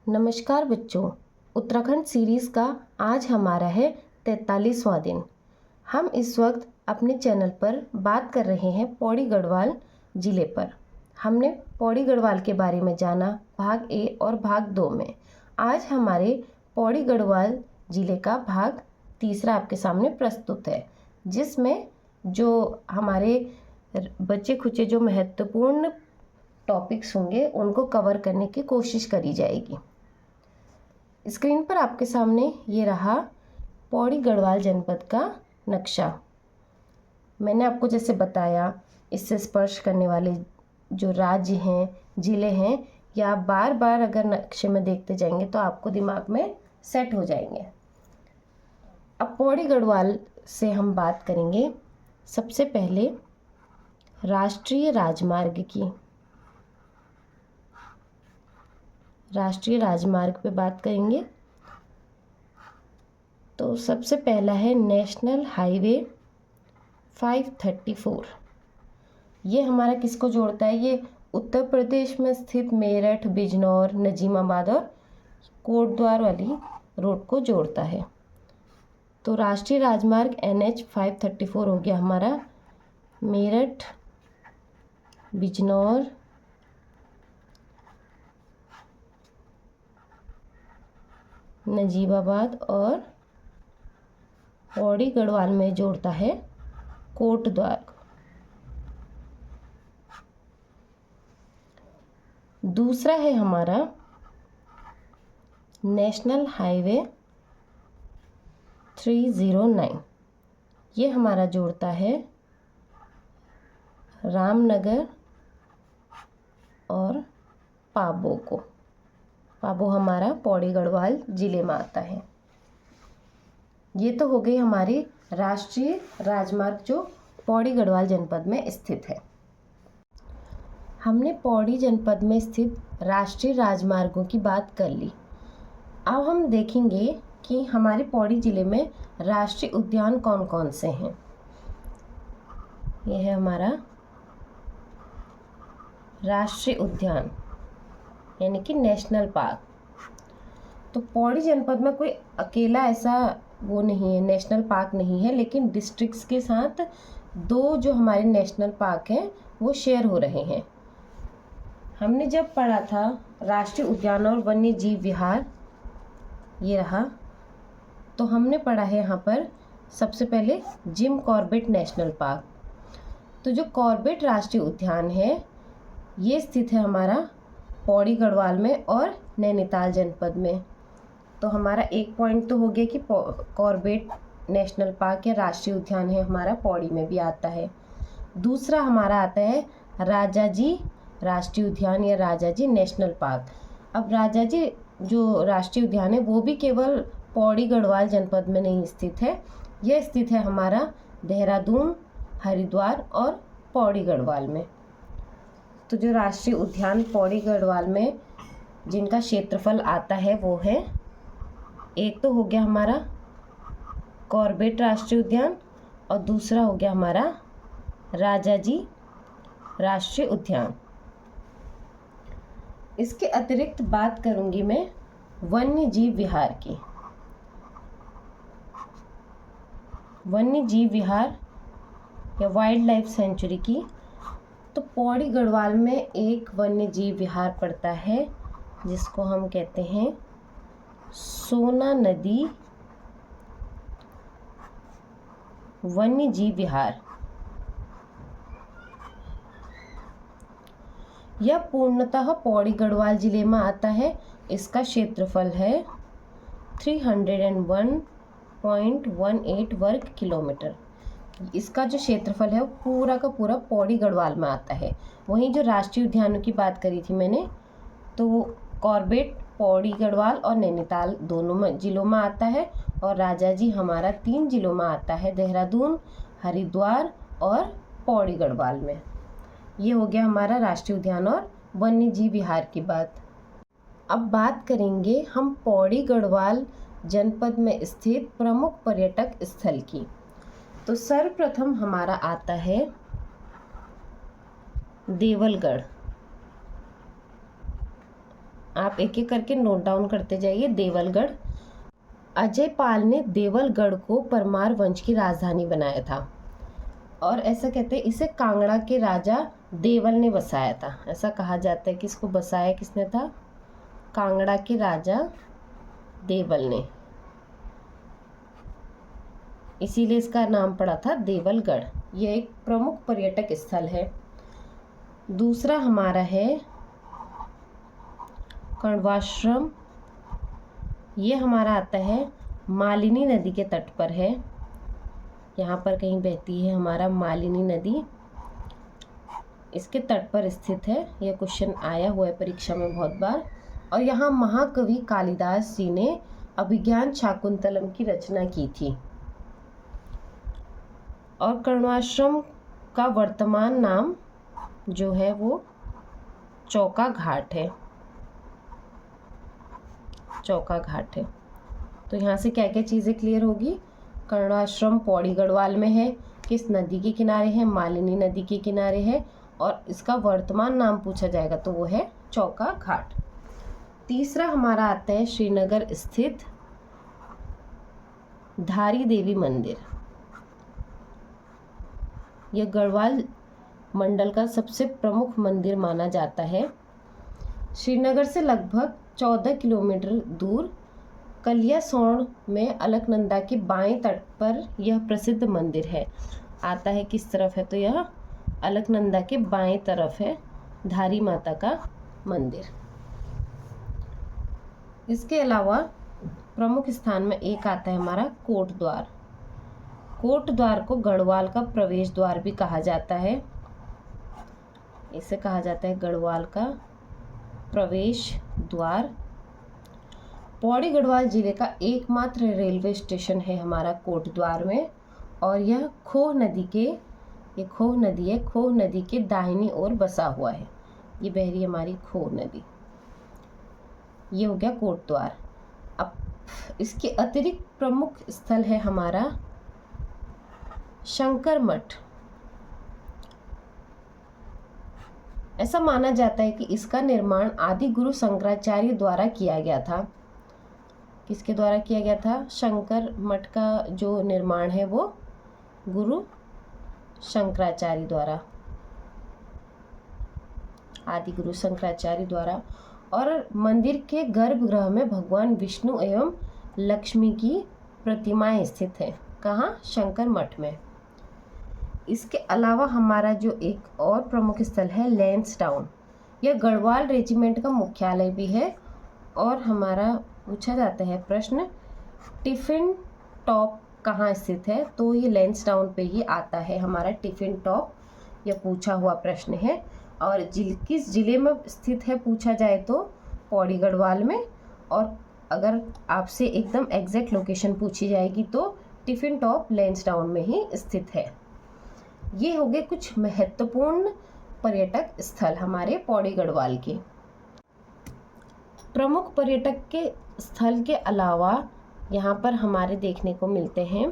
नमस्कार बच्चों, उत्तराखंड सीरीज़ का आज हमारा है 43वां दिन। हम इस वक्त अपने चैनल पर बात कर रहे हैं पौड़ी गढ़वाल ज़िले पर। हमने पौड़ी गढ़वाल के बारे में जाना भाग ए और भाग 2 में। आज हमारे पौड़ी गढ़वाल ज़िले का भाग तीसरा आपके सामने प्रस्तुत है, जिसमें जो हमारे बचे खुचे जो महत्वपूर्ण टॉपिक्स होंगे उनको कवर करने की कोशिश करी जाएगी। स्क्रीन पर आपके सामने ये रहा पौड़ी गढ़वाल जनपद का नक्शा। मैंने आपको जैसे बताया, इससे स्पर्श करने वाले जो राज्य हैं, ज़िले हैं, या आप बार बार अगर नक्शे में देखते जाएंगे तो आपको दिमाग में सेट हो जाएंगे। अब पौड़ी गढ़वाल से हम बात करेंगे सबसे पहले राष्ट्रीय राजमार्ग की। राष्ट्रीय राजमार्ग पे बात करेंगे तो सबसे पहला है नेशनल हाईवे 534। ये हमारा किसको जोड़ता है? ये उत्तर प्रदेश में स्थित मेरठ, बिजनौर, नजीमाबाद और कोटद्वार वाली रोड को जोड़ता है। तो राष्ट्रीय राजमार्ग NH 534 हो गया हमारा मेरठ, बिजनौर, नजीबाबाद और पौड़ी गढ़वाल में जोड़ता है कोटद्वार। दूसरा है हमारा नेशनल हाईवे 309। ये हमारा जोड़ता है रामनगर और पाबो को। पाबो हमारा पौड़ी गढ़वाल ज़िले में आता है। ये तो हो गई हमारी राष्ट्रीय राजमार्ग जो पौड़ी गढ़वाल जनपद में स्थित है। हमने पौड़ी जनपद में स्थित राष्ट्रीय राजमार्गों की बात कर ली। अब हम देखेंगे कि हमारे पौड़ी ज़िले में राष्ट्रीय उद्यान कौन कौन से हैं। यह है हमारा राष्ट्रीय उद्यान यानी कि नेशनल पार्क। तो पौड़ी जनपद में कोई अकेला ऐसा वो नहीं है, नेशनल पार्क नहीं है, लेकिन डिस्ट्रिक्ट्स के साथ दो जो हमारे नेशनल पार्क हैं वो शेयर हो रहे हैं। हमने जब पढ़ा था राष्ट्रीय उद्यान और वन्य जीव विहार, ये रहा, तो हमने पढ़ा है यहाँ पर सबसे पहले जिम कॉर्बेट नेशनल पार्क। तो जो कॉर्बेट राष्ट्रीय उद्यान है ये स्थित है हमारा पौड़ी गढ़वाल में और नैनीताल जनपद में। तो हमारा एक पॉइंट तो हो गया कि कॉर्बेट नेशनल पार्क या राष्ट्रीय उद्यान है हमारा पौड़ी में भी आता है। दूसरा हमारा आता है राजाजी राष्ट्रीय उद्यान या राजाजी नेशनल पार्क। अब राजाजी जो राष्ट्रीय उद्यान है वो भी केवल पौड़ी गढ़वाल जनपद में नहीं स्थित है, यह स्थित है हमारा देहरादून, हरिद्वार और पौड़ी गढ़वाल में। तो जो राष्ट्रीय उद्यान पौड़ी गढ़वाल में जिनका क्षेत्रफल आता है वो है, एक तो हो गया हमारा कॉर्बेट राष्ट्रीय उद्यान और दूसरा हो गया हमारा राजाजी राष्ट्रीय उद्यान। इसके अतिरिक्त बात करूंगी मैं वन्य जीव विहार की। वन्य जीव विहार या वाइल्ड लाइफ सेंचुरी की। तो पौड़ी गढ़वाल में एक वन्य जीव विहार पड़ता है जिसको हम कहते हैं सोना नदी वन्य जीव विहार। यह पूर्णतः पौड़ी गढ़वाल जिले में आता है। इसका क्षेत्रफल है 301.18 वर्ग किलोमीटर। इसका जो क्षेत्रफल है वो पूरा का पूरा पौड़ी गढ़वाल में आता है। वहीं जो राष्ट्रीय उद्यानों की बात करी थी मैंने, तो कॉर्बेट पौड़ी गढ़वाल और नैनीताल दोनों में ज़िलों में आता है और राजाजी हमारा 3 ज़िलों में आता है, देहरादून, हरिद्वार और पौड़ी गढ़वाल में। ये हो गया हमारा राष्ट्रीय उद्यान और वन्य जीव विहार की बात। अब बात करेंगे हम पौड़ी गढ़वाल जनपद में स्थित प्रमुख पर्यटक स्थल की। तो सर्वप्रथम हमारा आता है देवलगढ़। आप एक एक करके नोट डाउन करते जाइए। देवलगढ़, अजय पाल ने देवलगढ़ को परमार वंश की राजधानी बनाया था और ऐसा कहते हैं इसे कांगड़ा के राजा देवल ने बसाया था। ऐसा कहा जाता है कि इसको बसाया किसने था? कांगड़ा के राजा देवल ने, इसीलिए इसका नाम पड़ा था देवलगढ़। यह एक प्रमुख पर्यटक स्थल है। दूसरा हमारा है कण्वाश्रम। ये हमारा आता है मालिनी नदी के तट पर है। यहाँ पर कहीं बहती है हमारा मालिनी नदी, इसके तट पर स्थित है। यह क्वेश्चन आया हुआ है परीक्षा में बहुत बार। और यहाँ महाकवि कालिदास जी ने अभिज्ञान शाकुंतलम की रचना की थी। और कण्वाश्रम का वर्तमान नाम जो है वो चौका घाट है। चौका घाट है। तो यहाँ से क्या क्या चीज़ें क्लियर होगी? कण्वाश्रम पौड़ी गढ़वाल में है, किस नदी के किनारे है? मालिनी नदी के किनारे है। और इसका वर्तमान नाम पूछा जाएगा तो वो है चौका घाट। तीसरा हमारा आता है श्रीनगर स्थित धारी देवी मंदिर। यह गढ़वाल मंडल का सबसे प्रमुख मंदिर माना जाता है। श्रीनगर से लगभग 14 किलोमीटर दूर कलियासोंड में अलकनंदा के बाएं तट पर यह प्रसिद्ध मंदिर है। आता है किस तरफ है? तो यह अलकनंदा के बाएं तरफ है धारी माता का मंदिर। इसके अलावा प्रमुख स्थान में एक आता है हमारा कोट द्वार। कोट द्वार को गढ़वाल का प्रवेश द्वार भी कहा जाता है। इसे कहा जाता है गढ़वाल का प्रवेश द्वार। पौड़ी गढ़वाल जिले का एकमात्र रेलवे स्टेशन है हमारा कोट द्वार में। और यह खोह नदी के, ये खोह नदी है, खोह नदी के दाहिनी ओर बसा हुआ है। ये बह रही हमारी खोह नदी। ये हो गया कोट द्वार। अब इसके अतिरिक्त प्रमुख स्थल है हमारा शंकर मठ। ऐसा माना जाता है कि इसका निर्माण आदि गुरु शंकराचार्य द्वारा किया गया था। किसके द्वारा किया गया था? शंकर मठ का जो निर्माण है वो गुरु शंकराचार्य द्वारा, आदि गुरु शंकराचार्य द्वारा। और मंदिर के गर्भगृह में भगवान विष्णु एवं लक्ष्मी की प्रतिमाएं स्थित है। कहाँ? शंकर मठ में। इसके अलावा हमारा जो एक और प्रमुख स्थल है लैंसडाउन। यह गढ़वाल रेजिमेंट का मुख्यालय भी है। और हमारा पूछा जाता है प्रश्न, टिफिन टॉप कहाँ स्थित है? तो ये लैंसडाउन पे ही आता है हमारा टिफिन टॉप। यह पूछा हुआ प्रश्न है। और किस जिले में स्थित है पूछा जाए तो पौड़ी गढ़वाल में। और अगर आपसे एकदम एग्जैक्ट लोकेशन पूछी जाएगी तो टिफिन टॉप लैंसडाउन में ही स्थित है। ये हो गए कुछ महत्वपूर्ण पर्यटक स्थल हमारे पौड़ी गढ़वाल के। प्रमुख पर्यटक के स्थल के अलावा यहाँ पर हमारे देखने को मिलते हैं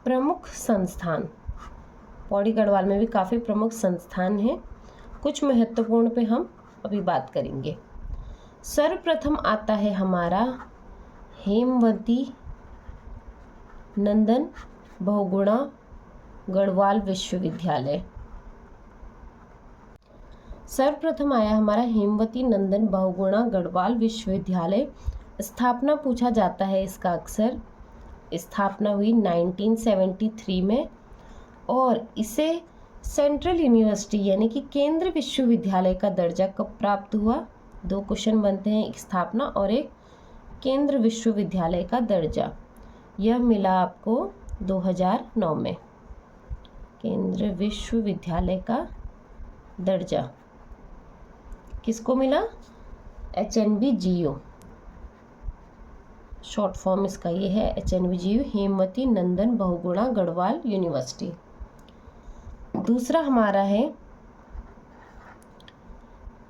प्रमुख संस्थान। पौड़ी गढ़वाल में भी काफ़ी प्रमुख संस्थान हैं। कुछ महत्वपूर्ण पे हम अभी बात करेंगे। सर्वप्रथम आता है हमारा हेमवती नंदन बहुगुणा गढ़वाल विश्वविद्यालय। सर्वप्रथम आया हमारा हेमवती नंदन बहुगुणा गढ़वाल विश्वविद्यालय। स्थापना पूछा जाता है इसका अक्सर। स्थापना हुई 1973 में और इसे सेंट्रल यूनिवर्सिटी यानी कि केंद्र विश्वविद्यालय का दर्जा कब प्राप्त हुआ? दो क्वेश्चन बनते हैं, एक स्थापना और एक केंद्र विश्वविद्यालय का दर्जा। यह मिला आपको 2009 में। केंद्र विश्वविद्यालय का दर्जा किसको मिला? HNVGU, शॉर्ट फॉर्म इसका ये है HNVGU, हेमवती नंदन बहुगुणा गढ़वाल यूनिवर्सिटी। दूसरा हमारा है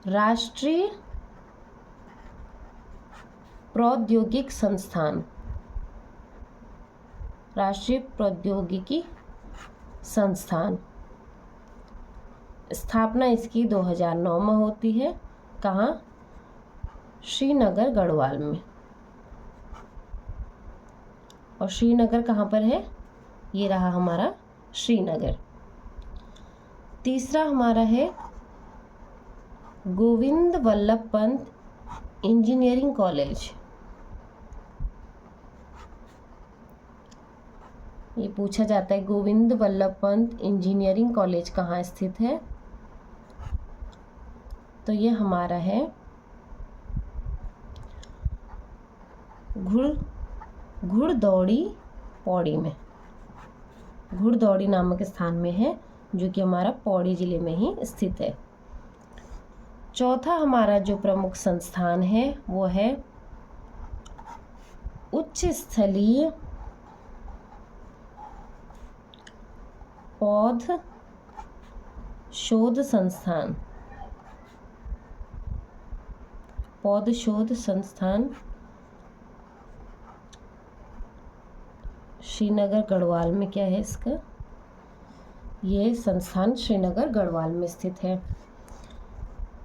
राष्ट्रीय प्रौद्योगिक संस्थान। राष्ट्रीय प्रौद्योगिकी संस्थान, स्थापना इसकी 2009 में होती है। कहाँ? श्रीनगर गढ़वाल में। और श्रीनगर कहाँ पर है? ये रहा हमारा श्रीनगर। तीसरा हमारा है गोविंद वल्लभ पंत इंजीनियरिंग कॉलेज। ये पूछा जाता है गोविंद वल्लभ पंत इंजीनियरिंग कॉलेज कहाँ स्थित है? तो ये हमारा है घुड़दौड़ी पौड़ी में, घुड़दौड़ी नामक स्थान में है, जो कि हमारा पौड़ी जिले में ही स्थित है। चौथा हमारा जो प्रमुख संस्थान है वो है उच्च स्थलीय पौध शोध संस्थान, पौध शोध संस्थान श्रीनगर गढ़वाल में। क्या है इसका? ये संस्थान श्रीनगर गढ़वाल में स्थित है।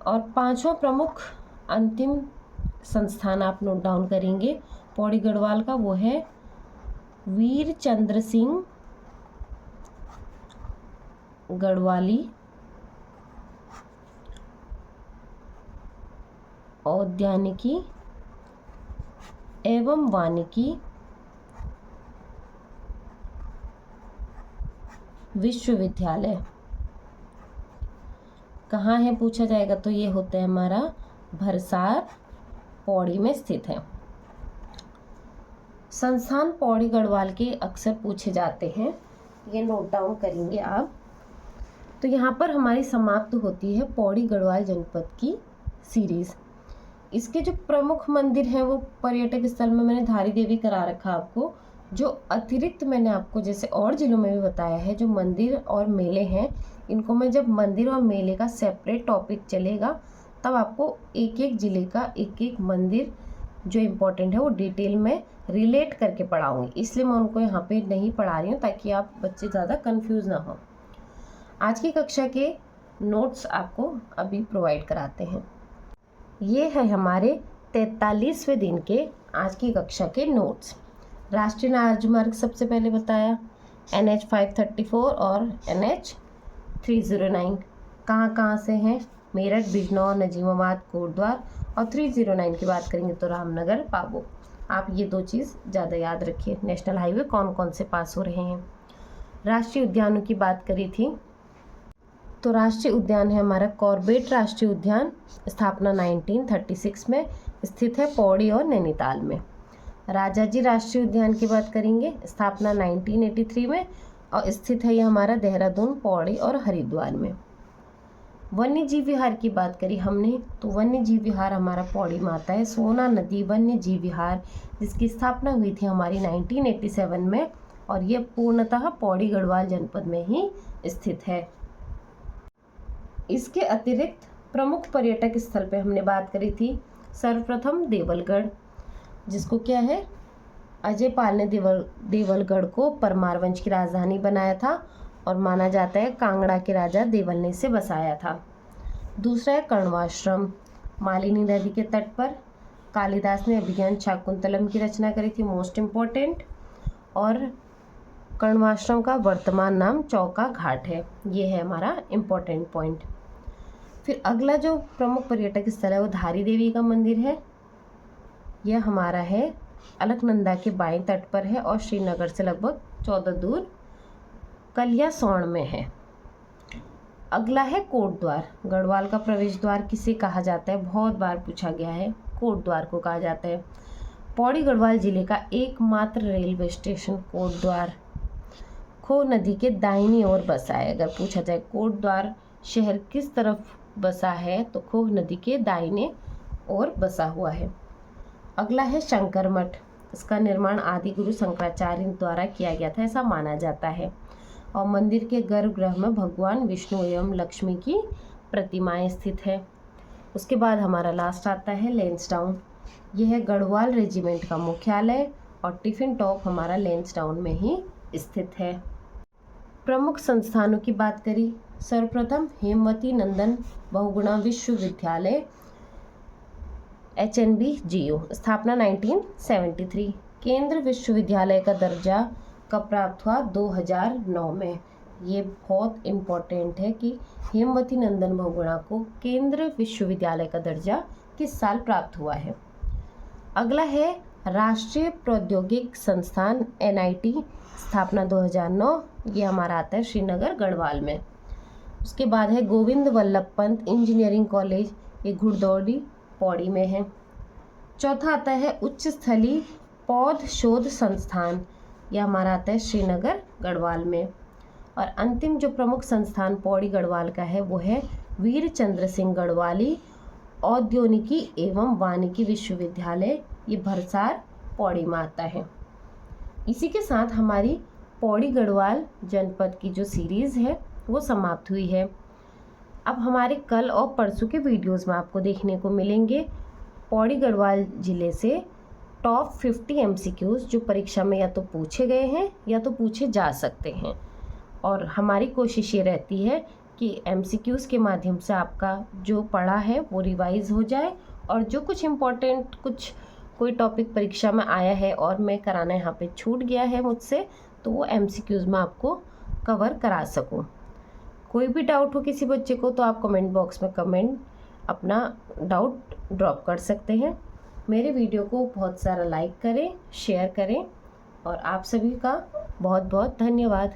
और पांचवा प्रमुख अंतिम संस्थान आप नोट डाउन करेंगे पौड़ी गढ़वाल का, वो है वीर चंद्र सिंह गढ़वाली औद्यानिकी एवं वानिकी विश्वविद्यालय। कहाँ है पूछा जाएगा तो ये होता है हमारा भरसार पौड़ी में स्थित है। संस्थान पौड़ी गढ़वाल के अक्सर पूछे जाते हैं, ये नोट डाउन करेंगे आप। तो यहाँ पर हमारी समाप्त होती है पौड़ी गढ़वाल जनपद की सीरीज। इसके जो प्रमुख मंदिर हैं वो पर्यटक स्थल में मैंने धारी देवी करा रखा आपको। जो अतिरिक्त मैंने आपको जैसे और जिलों में भी बताया है, जो मंदिर और मेले हैं, इनको मैं जब मंदिर और मेले का सेपरेट टॉपिक चलेगा तब आपको एक एक जिले का एक एक मंदिर जो इम्पोर्टेंट है वो डिटेल में रिलेट करके पढ़ाऊँगी। इसलिए मैं उनको यहाँ पे नहीं पढ़ा रही हूँ ताकि आप बच्चे ज़्यादा कंफ्यूज ना हो। आज की कक्षा के नोट्स आपको अभी प्रोवाइड कराते हैं। ये है हमारे 43वें दिन के आज की कक्षा के नोट्स। राष्ट्रीय राजमार्ग सबसे पहले बताया, NH 534 और NH 309 कहाँ से हैं? मेरठ, बिजनौर, नजीमाबाद, कोटद्वार। और 309 की बात करेंगे तो रामनगर, पाबो। आप ये दो चीज़ ज़्यादा याद रखिए। नेशनल हाईवे कौन कौन से पास हो रहे हैं। राष्ट्रीय उद्यानों की बात करी थी तो राष्ट्रीय उद्यान है हमारा कॉर्बेट राष्ट्रीय उद्यान, स्थापना 1936 में, स्थित है पौड़ी और नैनीताल में। राजाजी राष्ट्रीय उद्यान की बात करेंगे, स्थापना 1983 में और स्थित है ये हमारा देहरादून, पौड़ी और हरिद्वार में। वन्य जीव विहार की बात करी हमने तो वन्य जीव विहार हमारा पौड़ी में आता है, सोना नदी वन्य जीव विहार, जिसकी स्थापना हुई थी हमारी 1987 में और ये पूर्णतः पौड़ी गढ़वाल जनपद में ही स्थित है। इसके अतिरिक्त प्रमुख पर्यटक स्थल पे हमने बात करी थी सर्वप्रथम देवलगढ़, जिसको क्या है अजय पाल ने देवलगढ़ को परमार वंश की राजधानी बनाया था और माना जाता है कांगड़ा के राजा देवल ने इसे बसाया था। दूसरा है कर्णवाश्रम, मालिनी नदी के तट पर कालिदास ने अभिज्ञान शाकुंतलम की रचना करी थी, मोस्ट इम्पोर्टेंट। और कर्णवाश्रम का वर्तमान नाम चौका घाट है। ये है हमारा इम्पोर्टेंट पॉइंट। फिर अगला जो प्रमुख पर्यटक स्थल है वो धारी देवी का मंदिर है। यह हमारा है अलकनंदा के बाएं तट पर है और श्रीनगर से लगभग 14 दूर कलियासौड़ में है। अगला है कोटद्वार। गढ़वाल का प्रवेश द्वार किसे कहा जाता है? बहुत बार पूछा गया है, कोटद्वार को कहा जाता है। पौड़ी गढ़वाल जिले का एकमात्र रेलवे स्टेशन कोटद्वार खो नदी के दाहिनी ओर बसा है। अगर पूछा जाए कोटद्वार शहर किस तरफ बसा है तो खो नदी के दाहिने ओर बसा हुआ है। अगला है शंकर मठ। इसका निर्माण आदि गुरु शंकराचार्य द्वारा किया गया था, ऐसा माना जाता है। और मंदिर के गर्भगृह में भगवान विष्णु एवं लक्ष्मी की प्रतिमाएं स्थित है। उसके बाद हमारा लास्ट आता है लैंसडाउन। यह है गढ़वाल रेजिमेंट का मुख्यालय और टिफिन टॉप हमारा लैंसडाउन में ही स्थित है। प्रमुख संस्थानों की बात करी, सर्वप्रथम हेमवती नंदन बहुगुणा विश्वविद्यालय HNBGU, स्थापना 1973। केंद्र विश्वविद्यालय का दर्जा कब प्राप्त हुआ? 2009 में। ये बहुत इम्पोर्टेंट है कि हेमवती नंदन बहुगुणा को केंद्र विश्वविद्यालय का दर्जा किस साल प्राप्त हुआ है। अगला है राष्ट्रीय प्रौद्योगिक संस्थान NIT, स्थापना 2009। ये हमारा आता है श्रीनगर गढ़वाल में। उसके बाद है गोविंद वल्लभ पंत इंजीनियरिंग कॉलेज, ये घुड़दौड़ी पौड़ी में है। चौथा आता है उच्च स्थलीय पौध शोध संस्थान, यह हमारा आता है श्रीनगर गढ़वाल में। और अंतिम जो प्रमुख संस्थान पौड़ी गढ़वाल का है वो है वीर चंद्र सिंह गढ़वाली औद्योगिकी एवं वानिकी विश्वविद्यालय, ये भरसार पौड़ी में आता है। इसी के साथ हमारी पौड़ी गढ़वाल जनपद की जो सीरीज़ है वो समाप्त हुई है। अब हमारे कल और परसों के वीडियोस में आपको देखने को मिलेंगे पौड़ी गढ़वाल ज़िले से टॉप 50 MCQs जो परीक्षा में या तो पूछे गए हैं या तो पूछे जा सकते हैं। और हमारी कोशिश ये रहती है कि MCQs के माध्यम से आपका जो पढ़ा है वो रिवाइज हो जाए, और जो कुछ इम्पोर्टेंट कोई टॉपिक परीक्षा में आया है और मैं कराना यहाँ पे छूट गया है मुझसे, तो वो MCQs में आपको कवर करा सकूँ। कोई भी डाउट हो किसी बच्चे को तो आप कमेंट बॉक्स में अपना डाउट ड्रॉप कर सकते हैं। मेरे वीडियो को बहुत सारा लाइक करें, शेयर करें, और आप सभी का बहुत बहुत धन्यवाद।